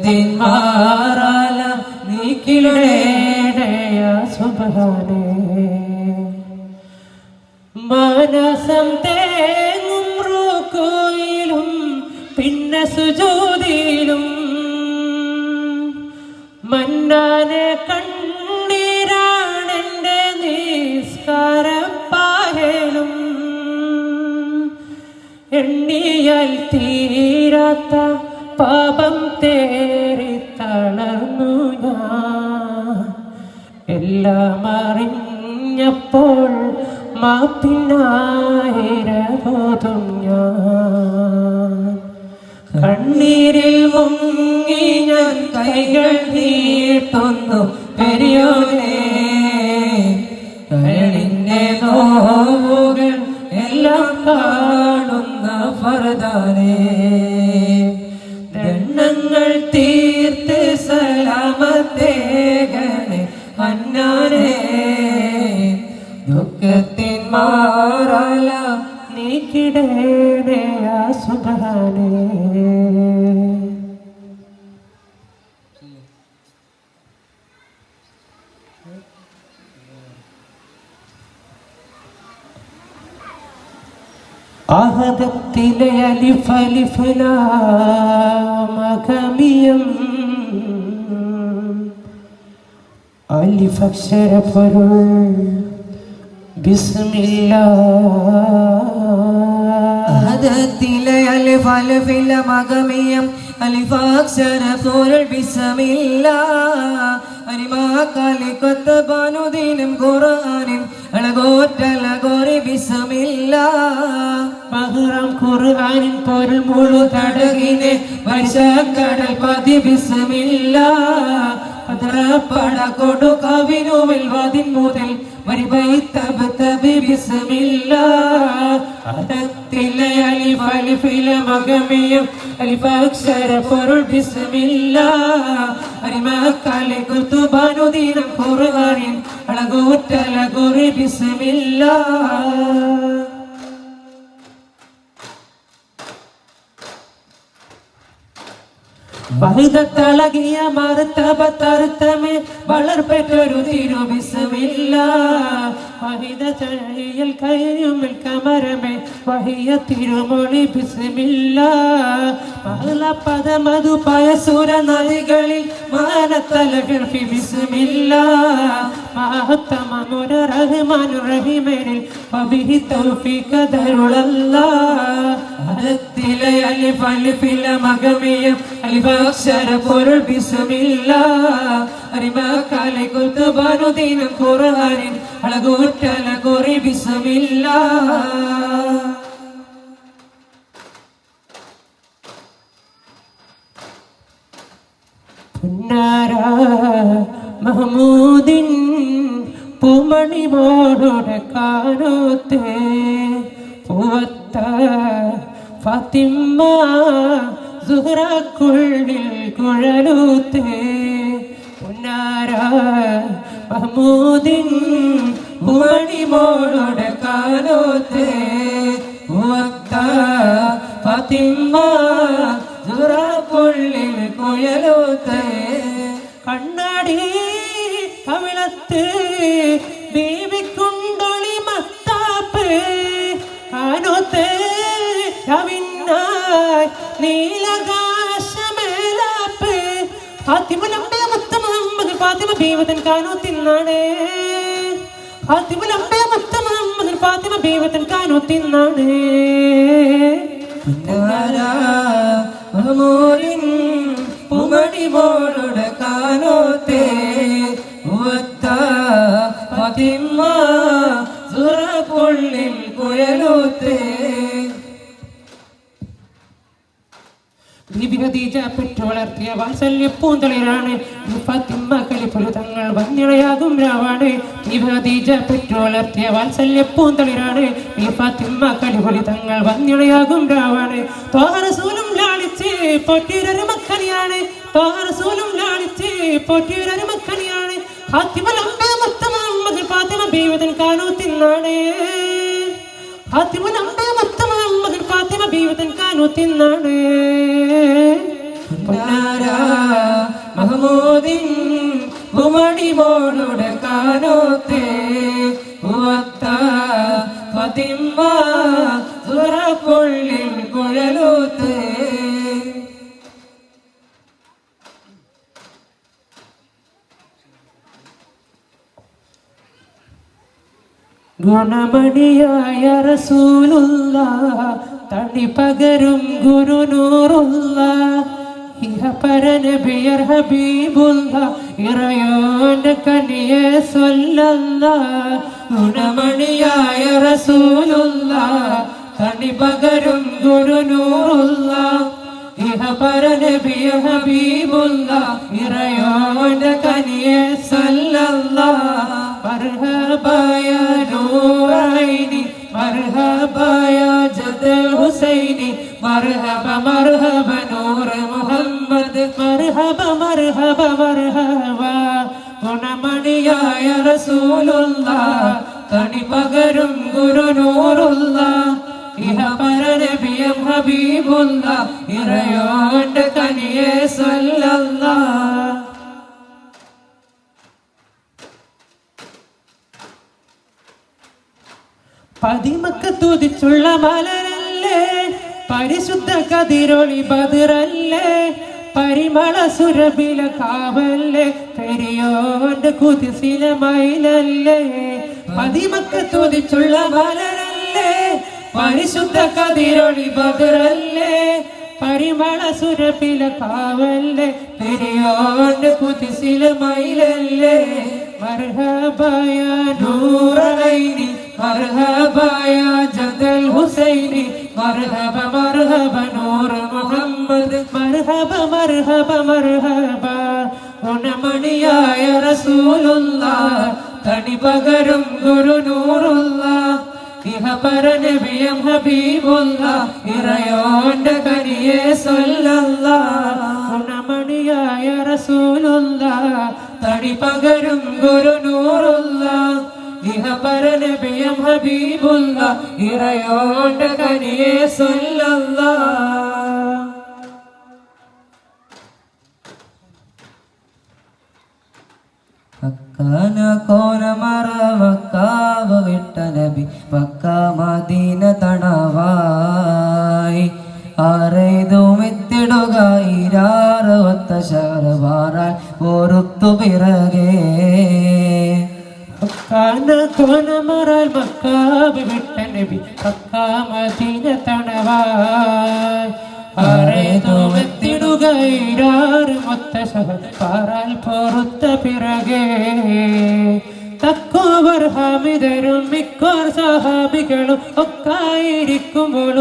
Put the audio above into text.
ദുഃഖത്തിന്മാറാല നീക്കിടേടയ സുബ്ഹാനേ. മനസം തേങ്ങും റുകൂയിലും പിന്നെ സുജൂദിലും മന്നാനെ കണ്ണീരാണെന്റെ നിസ്കാരപ്പായലും എണ്ണിയാൽ തീരാത്ത പാപം തേറി തളർന്നു ഞാൻ. എല്ലാം അറിഞ്ഞപ്പോൾ മാപ്പിനായിരബോധം ഞാൻ. കണ്ണീരിൽ മുങ്ങി ഞാൻ കൈകൾ നീട്ടുന്നു പെരിയോനേ. കരളിന്റെ നോവുകൾ എല്ലാം കാണുന്ന ഫർദാനേ. ദണ്ഡങ്ങൾ തീർത്ത് സലാമത്തേകണേ അന്നാനേ. ദുഃഖത്തിന്മാറാല നീക്കിടേണേ സുബ്ഹാനേ. ആഹദത്തിലെ അലിഫ് അലിഫ് ലാം മഖമിയം അലിഫ് അക്ഷര പൊരുൾ ബിസ്മില്ലാഹ്. ആഹദത്തിലെ അലിഫ് അലിഫ് ലാം മഖമിയം അലിഫ് അക്ഷര പൊരുൾ ബിസ്മില്ലാഹ്. അരിമാക്കാലിക്കൊത്ത ബാനുദീനും ഖുർആനും അളകോറ്റലകോരി ബിസ്മില്ലാഹ്. മഹ്റം ഖുർആനിൻ പൊരുൾ മുഴു തടകിനെ വർഷക്കടൽ പതി ബിസ്മില്ലാഹ്. പതറപ്പട കൊടു കവിനുവിൽ വതിൻ മുതൽ വരിബൈത്തബ് ബിസ്മില്ലാഹ്. ആദത്തിലെ അലിഫ് അലിഫ് ലാം മഖമിയം അലിഫ് അക്ഷര പൊരുൾ ബിസ്മില്ലാഹ്. അരിമക്കാലെ കുതുബാനുദീനം ഖുർആനിൻ അളകൂറ്റലകുറി ബിസ്മില്ലാഹ്. ബഹുദത്തളകിയ മർത്തബത്തർത്തമേ വളർപ്പെട്ടൊരു തിരു ബിസ്മില്ലാഹ്. വഹിദ ചഴിയിൽ കയ്യുമിൽ കമരമേ വഹിയ തിരുമൊഴി ബിസ്മില്ലാഹ്. മഹ്ലപദ മധു പയസുര നദികളിൽ മാനത്തലകൾ ഫി ബിസ്മില്ലാഹ്. മഹത്തമമുര റഹ്മാനുർ റഹീമിനിൽ വബിഹി തൗഫീഖ ദരുളല്ലാഹ്. ആദത്തിലെ അലിഫ് അലിഫ് ലാം മഖമിയം അലിഫ് അക്ഷര പൊരുൾ ബിസ്മില്ലാഹ്. അരിമക്കാലെ കുതുബാനുദീനും ഖുർആനിൻ അളകൂറ്റലകുറി ബിസ്മില്ലാഹ്. പുന്നാര മഹമൂദിൻ പൂമണി മോളുടെ കാനോത്തേ പൂവത്ത ഫാത്തിമ്മ സുഹ്റക്കുള്ളിൽ കുഴലൂത്തേ. പുന്നാര മഹമൂദിൻ പൂമണി മോളുടെ കാനോത്തേ പൂവത്ത ഫാത്തിമ്മ സുഹ്റക്കുള്ളിൽ കുഴലൂത്തേ. കണ്ണാടി കവിളത്ത് ബീവിക്കുണ്ടൊളി മത്താപ്പ് കാനോത്ത് കവിന്നായി നീലകാശമേലാപ്പ്. ഫാത്തിമ നമ്പേ മുത്ത മുഹമ്മദ് ഫാത്തിമ ബീവതൻ കാനോത്തിന്നാണ്. ഫാത്തിമ നമ്പേ മുത്ത മുഹമ്മദ് ഫാത്തിമ ബീവതൻ കാനോത്തിന്നാണ്. മഹമൂദിൻ പൂമണി മോളുടെ കാനോത്തേ പൂവത്ത ഫാത്തിമ്മ സുഹ്റക്കുള്ളിൽ കുഴലൂത്തേ. ബീബി ഖദീജ പെറ്റു വളർത്തിയ വാത്സല്യ പൂന്തളിരാണ് ഫാത്തിമ കലിഫുൽ തങ്ങൾ വന്യളയാകും രാവാണ്. ബീബി ഖദീജ പെറ്റു വളർത്തിയ വാത്സല്യ പൂന്തളിരാണ് ഫാത്തിമ കലിഫുൽ തങ്ങൾ വന്യളയാകും രാവാണ്. ത്വാഹ റസൂലും ലാളിച്ച് പോറ്റിയൊരു മക്കനിയാണ്. ത്വാഹ റസൂലും ലാളിച്ച് പോറ്റിയൊരു മക്കനിയാണ്. ഫാത്തിമ നമ്പേ മുത്ത മുഹമ്മദ് ഫാത്തിമ ബീവതൻ കാനോത്തിന്നാണ്. ഫാത്തിമ നമ്പേ മുത്ത മുഹമ്മദ് ഫാത്തിമ ബീവതൻ കാനോത്തിന്നാണ്. പുന്നാര ഗുണമണിയായ റസൂലുള്ളാഹ് തണി പകരും ഗുരുനൂറുള്ളാഹ് ഇഹപരനബിയർ ഹബീബുള്ളാഹ് ഇറയോന്റെ കനിയെ സ്വല്ലല്ലാഹ് ഗുണമണിയായ റസൂലുള്ളാഹ് തണി പകരും ഗുരുനൂറുള്ളാഹ് ഇഹപരനബിയർ ഹബീബുള്ളാഹ് ഇറയോന്റെ കനിയെ സ്വല്ലല്ലാഹ് മർഹബാ യാ നൂറൈനി മർഹബാ യാ ജദൽ ഹുസൈനി മർഹബ മർഹബ നൂർ മുഹമ്മദ് മർഹബ മർഹബ മർഹബ ഗുണമണിയായ റസൂലുള്ളാഹ് തണി പകരും ഗുരുനൂറുള്ളാഹ് ഇഹപരനബിയം ഹബീബുള്ളാഹ് ഇറയോന്റെ കനിയെ സ്വല്ലല്ലാഹ് പതിമക്കത്തുതിച്ചുള്ള മലരല്ലേ പരിശുദ്ധ കതിരൊളി ബദറല്ലേ പരിമള സുരഭില കാവല്ലേ പെരിയോന്റെ കുതിസില മയിലല്ലേ പതിമക്കത്തുതിച്ചുള്ള മലരല്ലേ പരിശുദ്ധ കതിരൊളി ബദറല്ലേ പരിമള സുരഭില കാവല്ലേ പെരിയോന്റെ കുതിസില മയിലല്ലേ മർഹബാ യാ നൂറൈനി മർഹബാ യാ ജദൽ ഹുസൈനി മർഹബ മർഹബ നൂർ മുഹമ്മദ് മർഹബ മർഹബ മർഹബ ഗുണമണിയായ റസൂലുള്ളാഹ് തണി പകരും ഗുരുനൂറുള്ളാഹ് ഇഹപരനബിയം ഹബീബുള്ളാഹ് ഇറയോന്റെ കനിയെ സ്വല്ലല്ലാഹ് ഗുണമണിയായ റസൂലുള്ളാഹ് തണി പകരും ഗുരുനൂറുള്ളാഹ് ഇഹപരനബിയം ഹബീബുള്ളാഹ് ഇറയോന്റെ കനിയെ സ്വല്ലല്ലാഹ് മക്കാന കോന മറ മക്കാവ് വിട്ട നബി പക്ക മദീന തണവായി ആരെയ്തുമെത്തിടുക ഇരാറുവത്ത ശരവാറാൽ ഓരുത്തു പിറകെ മക്കാന കോന മറാൽ മക്കാവ് വിട്ട നബി പക്ക മദീന തണവായി ആരെയ്തുമെത്തിടുക ഇരാറുവത്ത ശരവാറാൽ പൊറുത്ത പിറകെ തക്കോവർ ഹാമിദരും മിക്കോർ സഹാബികളും ഒക്കായിരിക്കുമ്പോൾ